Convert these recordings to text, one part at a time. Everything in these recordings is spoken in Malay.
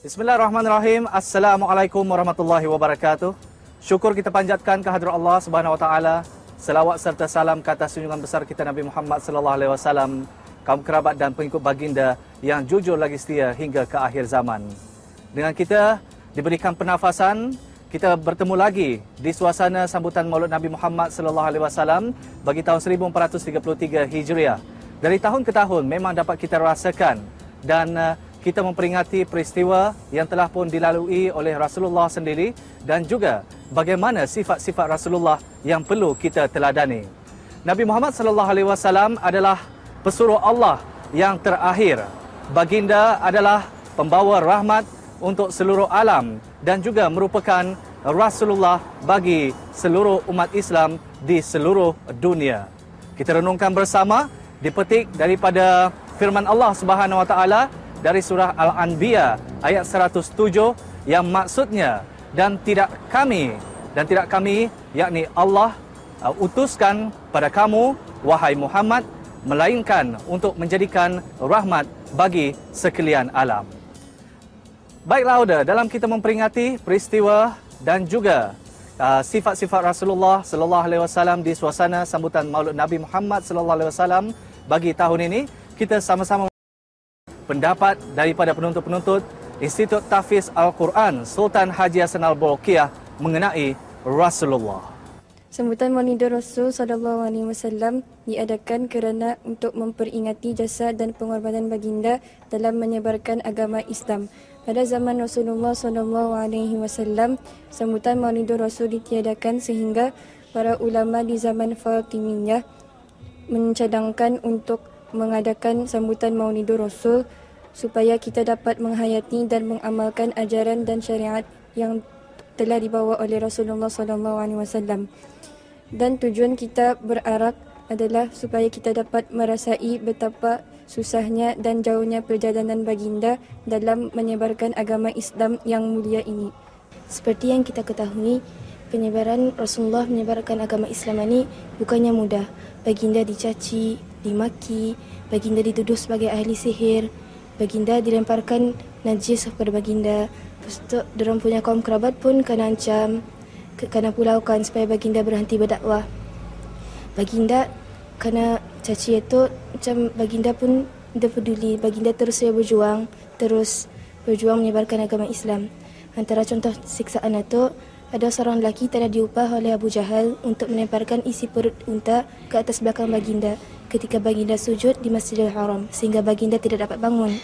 Bismillahirrahmanirrahim. Assalamualaikum warahmatullahi wabarakatuh. Syukur kita panjatkan kehadrat Allah Subhanahu wa taala. Selawat serta salam ke atas junjungan besar kita Nabi Muhammad sallallahu alaihi wasallam, kaum kerabat dan pengikut baginda yang jujur lagi setia hingga ke akhir zaman. Dengan kita diberikan pernafasan, kita bertemu lagi di suasana sambutan Maulud Nabi Muhammad sallallahu alaihi wasallam bagi tahun 1433 Hijriah. Dari tahun ke tahun memang dapat kita rasakan dan kita memperingati peristiwa yang telah pun dilalui oleh Rasulullah sendiri dan juga bagaimana sifat-sifat Rasulullah yang perlu kita teladani. Nabi Muhammad sallallahu alaihi wasallam adalah pesuruh Allah yang terakhir. Baginda adalah pembawa rahmat untuk seluruh alam dan juga merupakan Rasulullah bagi seluruh umat Islam di seluruh dunia. Kita renungkan bersama dipetik daripada firman Allah Subhanahu wa taala dari surah Al-Anbiya ayat 107 yang maksudnya dan tidak kami yakni Allah utuskan pada kamu wahai Muhammad melainkan untuk menjadikan rahmat bagi sekalian alam. Baiklah Auda, dalam kita memperingati peristiwa dan juga sifat-sifat Rasulullah sallallahu alaihi wasallam di suasana sambutan Maulud Nabi Muhammad sallallahu alaihi wasallam bagi tahun ini, kita sama-sama pendapat daripada penuntut-penuntut Institut Tahfiz Al-Quran Sultan Haji Hassanal Bolkiah mengenai Rasulullah. Sambutan Maulid Rasul sallallahu alaihi wasallam diadakan kerana untuk memperingati jasa dan pengorbanan baginda dalam menyebarkan agama Islam. Pada zaman Rasulullah sallallahu alaihi wasallam, sambutan Maulid Rasul ditiadakan sehingga para ulama di zaman Fatimiyah mencadangkan untuk mengadakan sambutan Maulid Rasul supaya kita dapat menghayati dan mengamalkan ajaran dan syariat yang telah dibawa oleh Rasulullah sallallahu alaihi wasallam. Dan tujuan kita berarak adalah supaya kita dapat merasai betapa susahnya dan jauhnya perjalanan baginda dalam menyebarkan agama Islam yang mulia ini. Seperti yang kita ketahui, penyebaran Rasulullah menyebarkan agama Islam ini bukannya mudah. Baginda dicaci, dimaki, baginda dituduh sebagai ahli sihir, baginda dilemparkan najis kepada baginda. Lepas tu, diorang punya kaum kerabat pun kena ancam, kena pulaukan supaya baginda berhenti berdakwah. Baginda kena caci itu, macam baginda pun tidak peduli. Baginda terus berjuang menyebarkan agama Islam. Antara contoh siksaan itu, ada seorang lelaki telah diupah oleh Abu Jahal untuk melemparkan isi perut unta ke atas belakang baginda ketika baginda sujud di Masjidil Haram sehingga baginda tidak dapat bangun.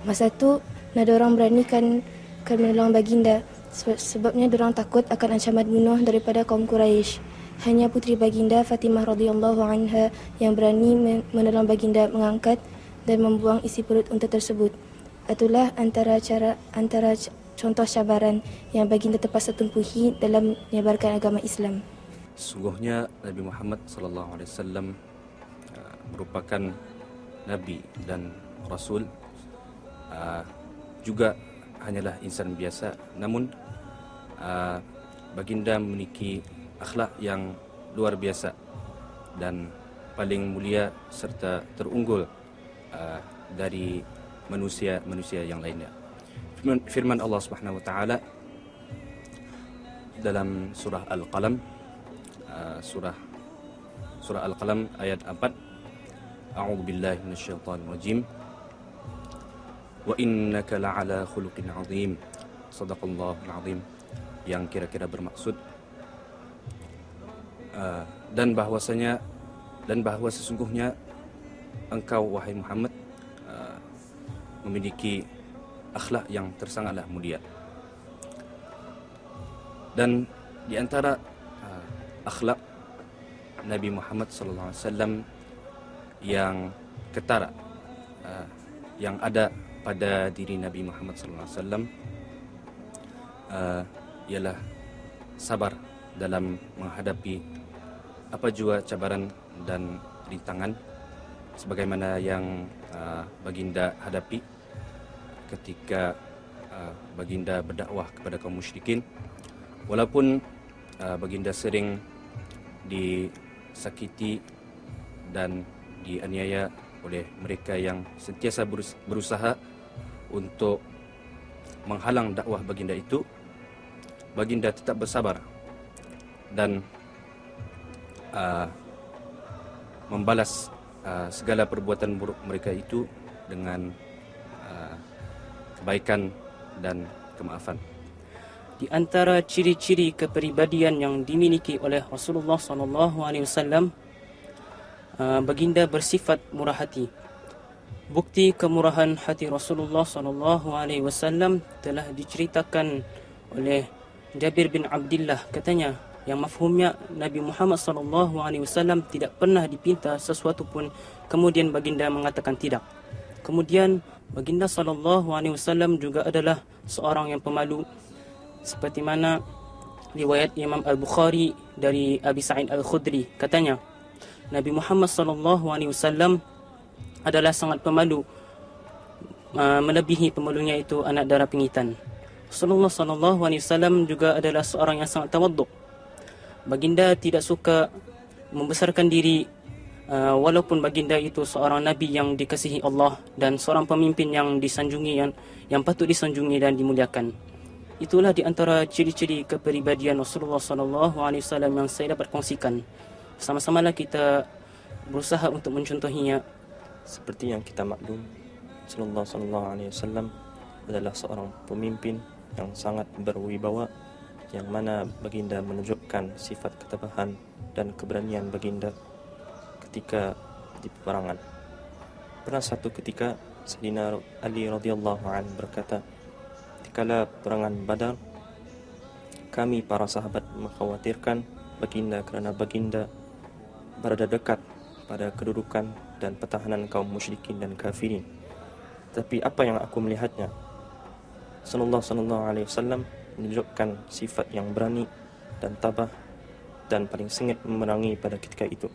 Masa tu, nada orang beranikan menolong baginda sebabnya diorang takut akan ancaman bunuh daripada kaum Quraisy. Hanya putri baginda Fatimah radhiyallahu anha yang berani menolong baginda mengangkat dan membuang isi perut unta tersebut. Itulah antara contoh cabaran yang baginda terpaksa tempuhi dalam menyebarkan agama Islam. Sungguhnya Nabi Muhammad sallallahu alaihi wasallam merupakan nabi dan rasul, juga hanyalah insan biasa, namun baginda memiliki akhlak yang luar biasa dan paling mulia serta terunggul dari manusia yang lainnya. Firman Allah Subhanahu wa taala dalam surah Al-Qalam, surah Al-Qalam ayat 4, A'udzu billahi minasyaitonir rajim. Wa innaka la'ala khuluqin 'azim. Shadaqallahul 'azim. Yang kira-kira bermaksud dan bahwa sesungguhnya engkau wahai Muhammad memiliki akhlak yang tersangatlah mulia. Dan di antara akhlak Nabi Muhammad sallallahu alaihi wasallam yang ketara yang ada pada diri Nabi Muhammad sallallahu alaihi wasallam ialah sabar dalam menghadapi apa jua cabaran dan rintangan sebagaimana yang baginda hadapi ketika baginda berdakwah kepada kaum musyrikin. Walaupun baginda sering disakiti dan dianiaya oleh mereka yang sentiasa berusaha untuk menghalang dakwah baginda itu, baginda tetap bersabar dan membalas segala perbuatan buruk mereka itu dengan kebaikan dan kemaafan. Di antara ciri-ciri kepribadian yang dimiliki oleh Rasulullah SAW, baginda bersifat murah hati. Bukti kemurahan hati Rasulullah SAW telah diceritakan oleh Jabir bin Abdullah. Katanya, yang mafhumnya Nabi Muhammad SAW tidak pernah dipinta sesuatu pun, kemudian baginda mengatakan tidak. Kemudian baginda SAW juga adalah seorang yang pemalu, seperti mana riwayat Imam Al-Bukhari dari Abi Sa'id Al-Khudri. Katanya, Nabi Muhammad SAW adalah sangat pemalu, melebihi pemalunya itu anak darah pingitan. Rasulullah SAW juga adalah seorang yang sangat tawaduk. Baginda tidak suka membesarkan diri, walaupun baginda itu seorang Nabi yang dikasihi Allah dan seorang pemimpin yang disanjungi, yang patut disanjungi dan dimuliakan. Itulah di antara ciri-ciri kepribadian Rasulullah SAW yang saya dapat kongsikan. Sama-samalah kita berusaha untuk mencontohinya. Seperti yang kita maklum, Rasulullah SAW adalah seorang pemimpin yang sangat berwibawa, yang mana baginda menunjukkan sifat ketabahan dan keberanian baginda ketika di peperangan. Pernah satu ketika Sayyidina Ali radhiyallahu anhu berkata, "Dikala peperangan Badar, kami para sahabat mengkhawatirkan baginda kerana baginda berada dekat pada kedudukan dan pertahanan kaum musyrikin dan kafirin. Tapi apa yang aku melihatnya, Rasulullah SAW menunjukkan sifat yang berani dan tabah dan paling sengit memerangi pada ketika itu.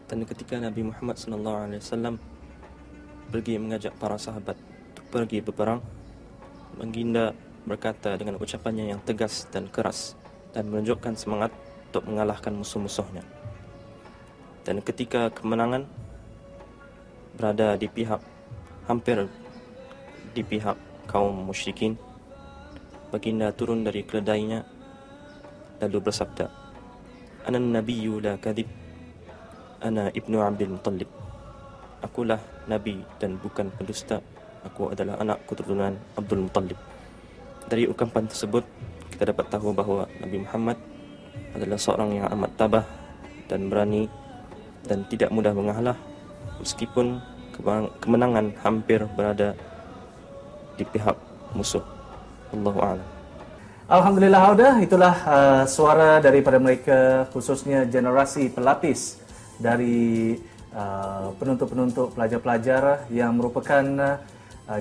Dan ketika Nabi Muhammad SAW pergi mengajak para sahabat untuk pergi berperang, baginda berkata dengan ucapannya yang tegas dan keras dan menunjukkan semangat untuk mengalahkan musuh-musuhnya. Dan ketika kemenangan berada di pihak, hampir di pihak kaum musyrikin, baginda turun dari keledainya lalu bersabda, "Ana nabiyyu la kadhib, ana ibnu Abdul Muttalib." Akulah nabi dan bukan pendusta, aku adalah anak keturunan Abdul Muttalib. Dari ungkapan tersebut kita dapat tahu bahawa Nabi Muhammad adalah seorang yang amat tabah dan berani dan tidak mudah mengalah, meskipun kemenangan hampir berada di pihak musuh. Allahu a'lam. Alhamdulillah, Audah, itulah suara daripada mereka, khususnya generasi pelapis dari penuntuk-penuntuk, pelajar-pelajar yang merupakan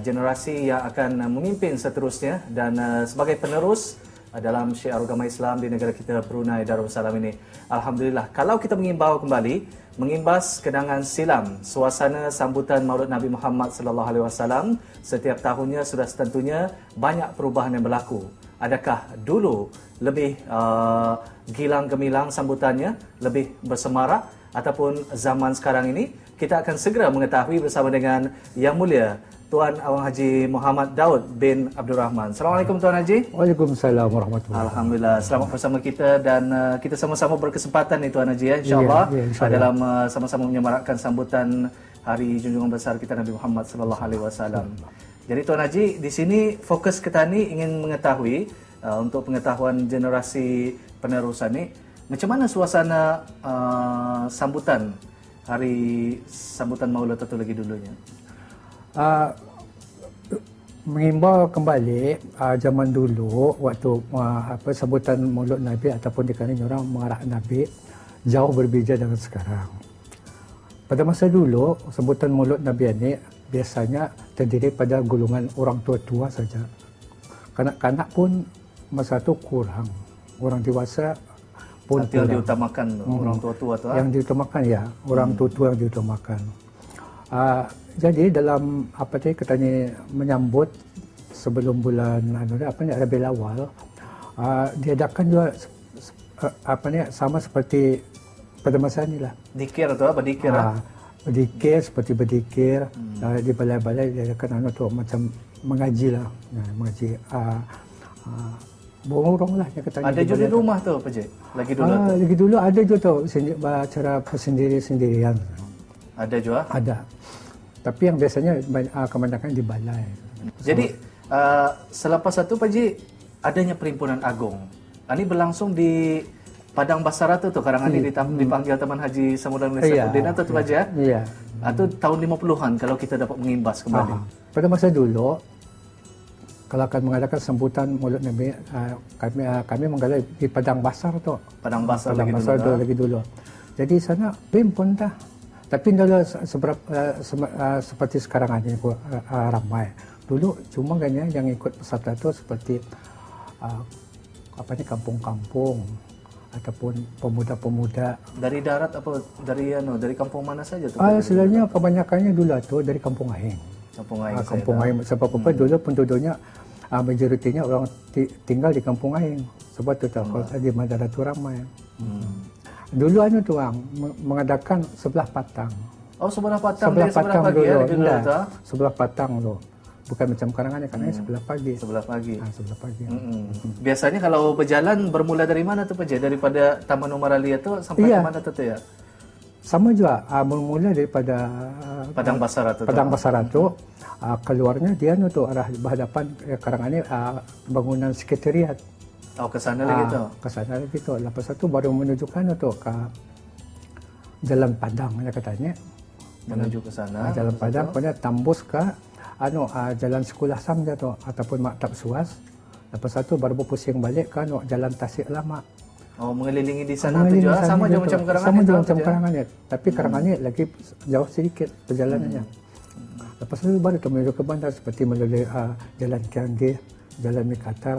generasi yang akan memimpin seterusnya dan sebagai penerus dalam syiar agama Islam di negara kita Brunei Darussalam ini. Alhamdulillah, kalau kita mengimbau kembali, mengimbas kenangan silam suasana sambutan Maulid Nabi Muhammad sallallahu alaihi wasallam setiap tahunnya sudah setentunya banyak perubahan yang berlaku. Adakah dulu lebih gilang gemilang sambutannya, lebih bersemarak, ataupun zaman sekarang ini? Kita akan segera mengetahui bersama dengan Yang Mulia Tuan Awang Haji Muhammad Daud bin Abdul Rahman. Assalamualaikum Tuan Haji. Waalaikumsalam warahmatullahi wabarakatuh. Alhamdulillah, selamat bersama kita dan kita sama-sama berkesempatan ni Tuan Haji, insya-Allah, insya-Allah, dalam sama-sama menyemarakkan sambutan Hari Junjungan Besar kita Nabi Muhammad sallallahu alaihi wasallam. Jadi Tuan Haji, di sini fokus kita ni ingin mengetahui untuk pengetahuan generasi penerusan ni, macam mana suasana sambutan hari sambutan Maulid itu lagi dulunya? Mengimbau kembali zaman dulu waktu sambutan Maulid Nabi ataupun dikatakan orang mengarah Nabi jauh berbeza dengan sekarang. Pada masa dulu sambutan Maulid Nabi ini biasanya terdiri pada golongan orang tua-tua saja. Kanak-kanak pun masa itu kurang. Orang dewasa pun yang diutamakan orang tua-tua tu. Yang diutamakan ya, orang tua-tua yang diutamakan. Jadi dalam katanya menyambut sebelum bulan Rabiul Awal, diadakan juga sama seperti pada masa inilah. Dikir atau apa dikir? Berdikir seperti berdikir di balai-balai diadakan macam mengaji lah, mengaji. Borong lah yang katanya. Ada juga di rumah tu Pak Cik? Lagi dulu tu? Lagi dulu ada juga tu, cara sendiri-sendirian. Ada juga? Ada. Tapi yang biasanya kebanyakan di balai. Jadi selepas itu Pak Cik, adanya Perhimpunan Agung. Ini berlangsung di Padang Basara tu Karangan ini dipanggil Taman Haji Samudra Saifuddin atau tu Pak Cik ya? Iya. Atau tahun 50-an kalau kita dapat mengimbas kembali. Pada masa dulu, kalau akan mengadakan sambutan Maulid Nabi, kami menggelar di Padang Basar tu. Padang Basar lagi dulu. Jadi sana pun dah. Tapi dulu seperti sekarang ini ramai. Dulu cuma kan yang ikut peserta tu seperti kampung-kampung ataupun pemuda-pemuda. Dari darat apa dari kampung mana saja tu? Sebenarnya kebanyakannya dulu tu dari Kampung Aheng. Kampung Aheng sebab apa dulu penduduknya majoritinya orang tinggal di Kampung Aheng. Sebab tu kalau di Madara tu ramai. Dulu tu mengadakan sebelah patang. Oh, sebelah patang pagi dulu. Sebelah patang tu. Bukan macam Karangan kan sebelah pagi. Sebelah pagi. Sebelah pagi. Biasanya kalau berjalan bermula dari mana tu Pak Cik? Daripada Taman Umar Ali tu sampai ke mana tu ya? Sama juga bermula daripada Padang Basara tu. Padang Basara tu keluarnya dia tu arah berhadapan Karangan bangunan sekretariat. Oh, ke sana lagi tu. Ke sana lagi tu. Lepas itu baru menunjukkan tu ke Jalan Padang katanya. Menuju ke sana. Jalan Padang kemudian tembus ke Jalan Sekolah Samja tu ataupun Maktab Suas. Lepas itu baru berpusing balik ke Jalan Tasik Lama. Oh, mengelilingi di sana tu juga sama je macam Karangan. Sama je macam Karangan. Tapi Karangan lagi jauh sedikit perjalanannya. Lepas itu baru menuju ke bandar seperti melalui Jalan Kianggih, Jalan Mikatar,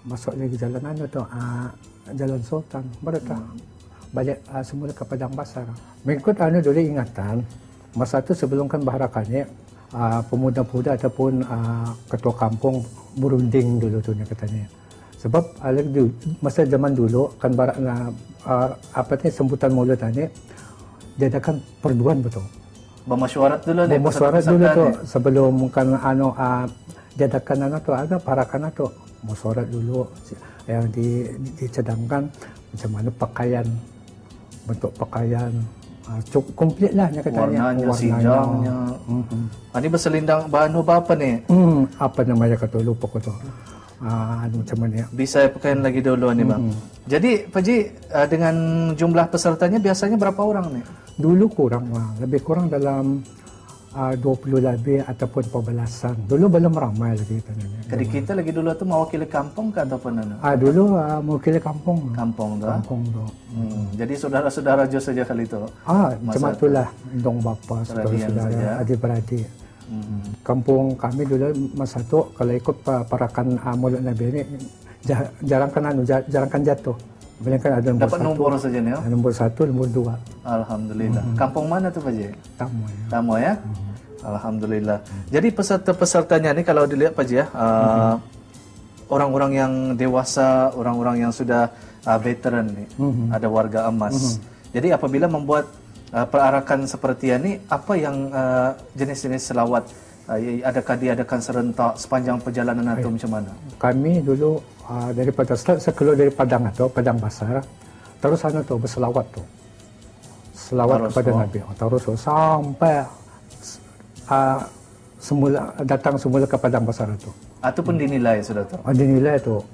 masuk lagi jalan Jalan Sultan. Baru balik semula ke Padang Basar. Mengikut dulu ingatan, masa itu sebelum kan Baharakannya, pemuda-pemuda ataupun ketua kampung berunding dulu tu katanya. Sebab masa zaman dulu kan sambutan Maulid ni diadakan perduan betul. Bermesyuarat dulu ni. Bermesyuarat dulu tu sebelum kan diadakan tu ada parakan tu. Mesyuarat dulu yang dicadangkan macam mana pakaian, bentuk pakaian. Cukup komplit lah katanya. Warnanya, sidangnya. Ini berselindang bahan apa ni? Apa namanya kata lupa ko tu. Macam mana ya? Bisa pakaian lagi dulu ni bang. Jadi Pak Cik, dengan jumlah pesertanya biasanya berapa orang ni? Dulu kurang lah. Lebih kurang dalam 20 lebih ataupun pembelasan. Dulu belum ramai lagi katanya. Jadi kita lagi dulu tu mewakili kampung ke ataupun mana? Dulu mewakili kampung. Kampung tu. Kampung tu. Jadi saudara-saudara je saja kali tu. Macam itulah. Dong bapa, saudara-saudara, adik-beradik. Kampung kami dulu masa tu kalau ikut parakan Maulid Nabi ni jarangkan jatuh. Melainkan ada nombor dapat 1. Nombor saja ni. Nombor 1, nombor 2. Alhamdulillah. Kampung mana tu Pak Cik? Tamoy. Tamoy ya. Alhamdulillah. Jadi peserta-pesertanya ni kalau dilihat Pak Cik ya, orang-orang yang dewasa, orang-orang yang sudah veteran ni, ada warga emas. Jadi apabila membuat perarakan seperti ini, apa yang jenis-jenis selawat adakah diadakan serentak sepanjang perjalanan atau macam mana? Kami dulu daripada saya keluar dari Padang atau Padang Basar, terus sana tu berselawat tu. Selawat kepada Nabi. Terus sampai datang semula ke Padang Basar tu. Ataupun dinilai sudah tu. Dinilai tu.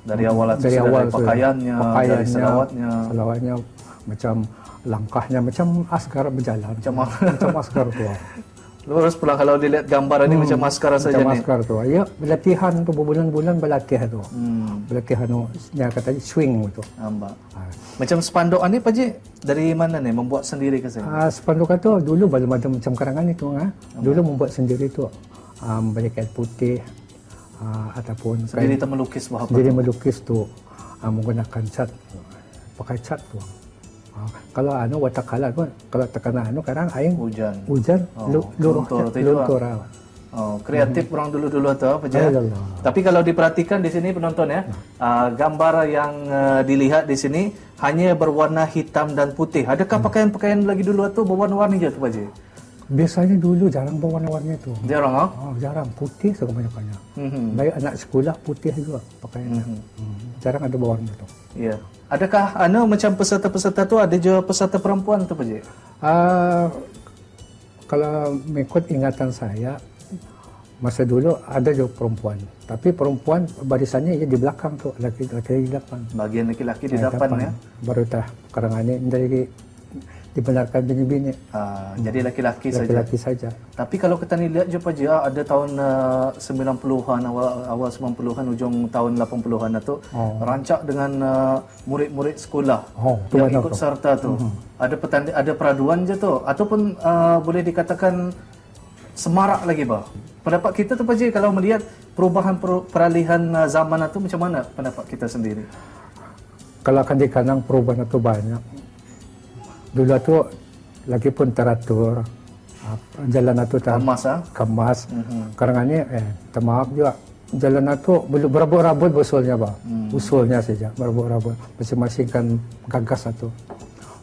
Dari awal dari pakaiannya, dari selawatnya macam langkahnya macam askar berjalan. Macam askar tu. Terus pulang kalau dilihat gambar ini macam maskar saja ni. Macam maskar tu. Ya, latihan tu berbulan-bulan berlatih tu. Berlatih yang katanya swing tu. Macam spanduk ni Pak Cik dari mana ni membuat sendiri ke saya? Spanduk tu dulu belum ada macam Karangan itu Dulu membuat sendiri tu. Banyak kain putih ataupun sendiri melukis apa? Sendiri melukis tu menggunakan cat. Pakai cat tu. Kalau watakala pun kalau terkena kadang air hujan luntur. Kreatif orang dulu-dulu tu apa je. Tapi kalau diperhatikan di sini penonton ya, gambar yang dilihat di sini hanya berwarna hitam dan putih. Adakah pakaian-pakaian lagi dulu tu berwarna-warni je tu Pak Cik? Biasanya dulu jarang berwarna-warni itu. Jarang ah? Jarang, putih kebanyakannya. Baik anak sekolah putih juga pakaiannya. Jarang ada berwarna itu. Ya. Adakah macam peserta-peserta tu ada je peserta perempuan tu Pak Ji? Kalau mengikut ingatan saya, masa dulu ada juga perempuan. Tapi perempuan barisannya ia di belakang tu, laki-laki di belakang. Bagian laki-laki di depan ya. Baru tah sekarang ini dari dibenarkan bini-bini. Jadi laki-laki saja. Tapi kalau kita ni lihat je Pak Ji, ada tahun 90-an, awal 90-an, ujung tahun 80-an tu, rancak dengan murid-murid sekolah yang ikut serta tu. Ada peraduan je tu, ataupun boleh dikatakan semarak lagi bah. Pendapat kita tu Pak Ji, kalau melihat perubahan peralihan zaman tu, macam mana pendapat kita sendiri? Kalau akan dikandang perubahan itu banyak. Dulu tu lagi pun teratur, jalan itu kemas. Sekarang ini maaf juga, jalan itu berabut-rabut usulnya bah, usulnya saja berabut-rabut, masing-masing kan gagas satu.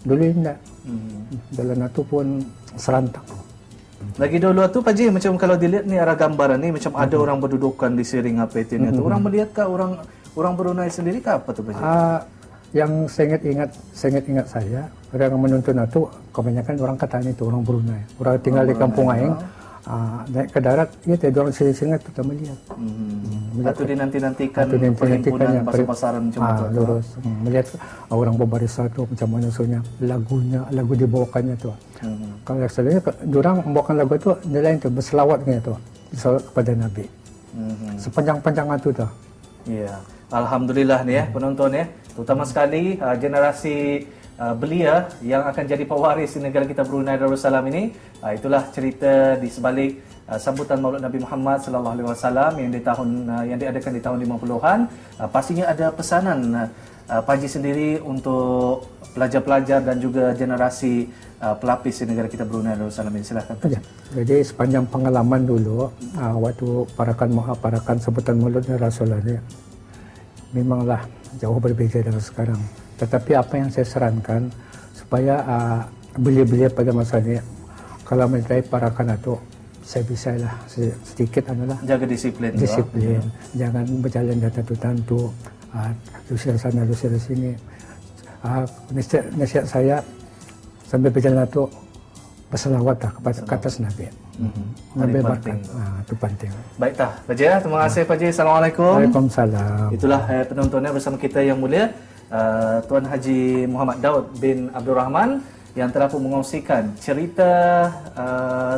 Dulu tidak, jalan itu pun serentak. Lagi dulu tu Pak Ji, macam kalau dilihat ni arah gambaran ni, macam ada orang berdudukan di siring apa itu ni. Orang melihat kah orang Brunei sendiri kah apa tu Pak Ji? Yang saya ingat saya, orang yang menuntun itu kebanyakan orang Ketani itu, orang Brunei. Orang tinggal di kampung Aing, naik ke darat, ya tidak orang sini-sini itu kita melihat. Atau dinanti-nantikan perhimpunan pasar-pasaran macam itu. Lurus. Melihat orang berbaris satu macam mana soalnya lagu dibawakannya tu. Kalau selalunya orang membawakan lagu itu nilai itu berselawat gitu, berselawat kepada Nabi. Sepanjang-panjang itu tu. Ya, alhamdulillah ni ya penonton ya, terutama sekali generasi belia yang akan jadi pewaris di negara kita Brunei Darussalam ini. Itulah cerita di sebalik sambutan Maulid Nabi Muhammad sallallahu alaihi wasallam yang diadakan di tahun 50-an. Pastinya ada pesanan Pak Haji sendiri untuk pelajar-pelajar dan juga generasi pelapis di negara kita Brunei Darussalam ini. Silakan. Jadi sepanjang pengalaman dulu waktu parakan sambutan Maulid Rasulullah ini memanglah jauh berbeza dengan sekarang. Tetapi apa yang saya sarankan supaya belia-belia pada masa ini, kalau mencari parakan itu, saya bisa lah sedikit jaga disiplin. Jangan berjalan tantu, lusir sana lusir sini. Nasihat saya sambil berjalan itu berselawat ke atas Nabi. Nabi berkata, itu penting. Baik tah, Pak Haji, terima kasih Pak Haji. Assalamualaikum. Waalaikumsalam. Itulah penontonnya bersama kita yang mulia, Tuan Haji Muhammad Daud bin Abdul Rahman yang telah pun mengongsikan cerita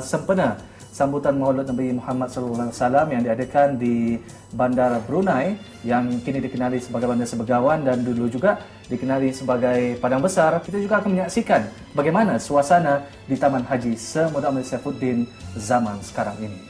sempena sambutan Maulid Nabi Muhammad SAW yang diadakan di Bandar Brunei yang kini dikenali sebagai Bandar Sebegawan dan dulu juga dikenali sebagai Padang Besar. Kita juga akan menyaksikan bagaimana suasana di Taman Haji Semuda Amal Saifuddin zaman sekarang ini.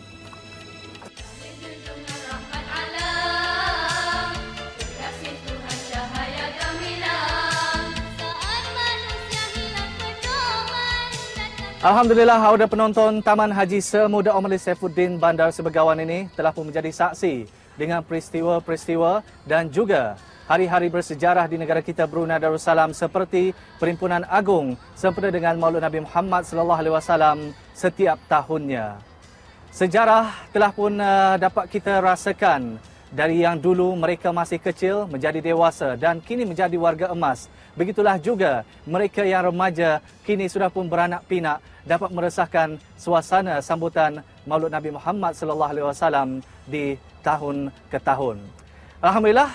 Alhamdulillah, auda penonton Taman Haji Semuda Omar Saifuddin Bandar Sebegawan ini telah pun menjadi saksi dengan peristiwa-peristiwa dan juga hari-hari bersejarah di negara kita Brunei Darussalam seperti Perhimpunan Agung sempena dengan Maulid Nabi Muhammad SAW setiap tahunnya. Sejarah telah pun dapat kita rasakan dari yang dulu mereka masih kecil menjadi dewasa dan kini menjadi warga emas. Begitulah juga mereka yang remaja kini sudah pun beranak pinak dapat merasakan suasana sambutan Maulid Nabi Muhammad SAW di tahun ke tahun. Alhamdulillah,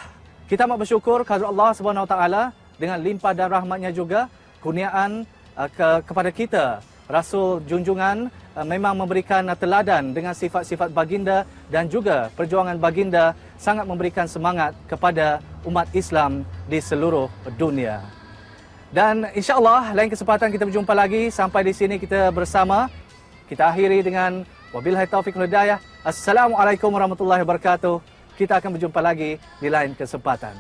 kita amat bersyukur kepada Allah Subhanahu Wa Taala dengan limpah dan rahmatnya juga kurniaan kepada kita. Rasul junjungan memang memberikan teladan dengan sifat-sifat baginda dan juga perjuangan baginda sangat memberikan semangat kepada umat Islam di seluruh dunia. Dan insya-Allah lain kesempatan kita berjumpa lagi. Sampai di sini kita bersama. Kita akhiri dengan wabillahi taufiq wal hidayah. Assalamualaikum warahmatullahi wabarakatuh. Kita akan berjumpa lagi di lain kesempatan.